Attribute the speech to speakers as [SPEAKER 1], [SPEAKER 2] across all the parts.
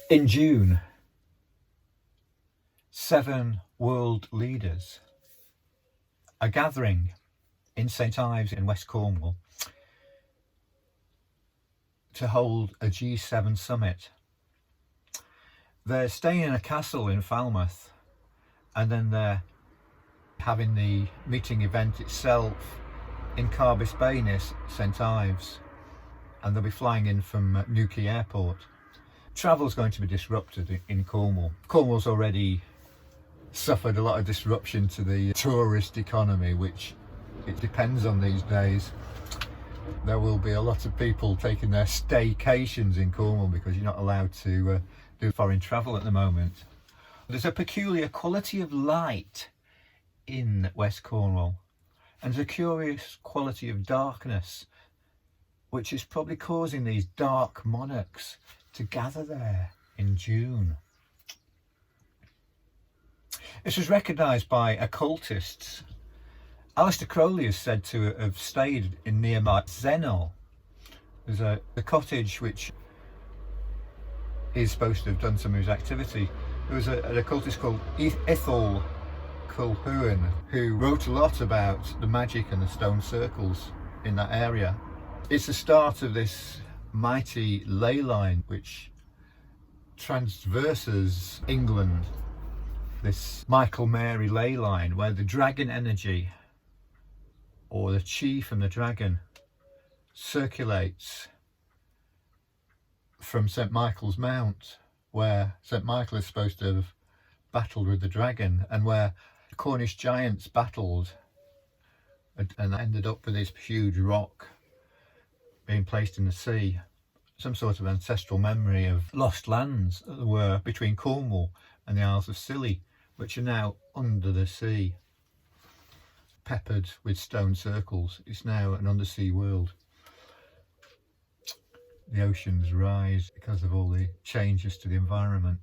[SPEAKER 1] In June, 7 world leaders are gathering in St Ives in West Cornwall to hold a G7 summit. They're staying in a castle in Falmouth, and then they're having the meeting event itself in Carbis Bay near St Ives, and they'll be flying in from Newquay Airport. Travel's going to be disrupted in Cornwall. Cornwall's already suffered a lot of disruption to the tourist economy, which it depends on these days. There will be a lot of people taking their staycations in Cornwall because you're not allowed to do foreign travel at the moment. There's a peculiar quality of light in West Cornwall, and there's a curious quality of darkness, which is probably causing these dark monarchs to gather there in June. This was recognised by occultists. Aleister Crowley is said to have stayed in nearby Zennor. There's a cottage which is supposed to have done some of his activity. There was an occultist called Ethel Culhern who wrote a lot about the magic and the stone circles in that area. It's the start of this mighty ley line which transverses England, this Michael Mary ley line, where the dragon energy, or the chi from the dragon, circulates from St Michael's Mount, where St Michael is supposed to have battled with the dragon, and where the Cornish giants battled and ended up with this huge rock being placed in the sea. Some sort of ancestral memory of lost lands that were between Cornwall and the Isles of Scilly, which are now under the sea, peppered with stone circles. It's now an undersea world. The oceans rise because of all the changes to the environment.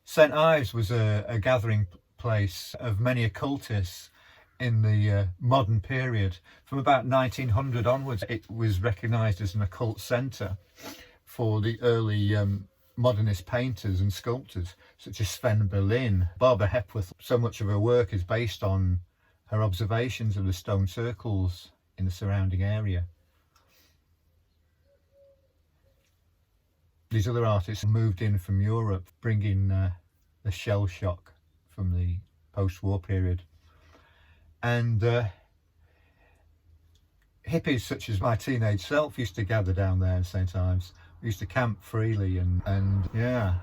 [SPEAKER 1] St Ives was a gathering place of many occultists in the modern period. From about 1900 onwards, it was recognised as an occult centre for the early modernist painters and sculptors such as Sven Berlin. Barbara Hepworth, so much of her work is based on her observations of the stone circles in the surrounding area. These other artists moved in from Europe, bringing the shell shock from the post-war period. And hippies such as my teenage self used to gather down there in St Ives. We used to camp freely and yeah,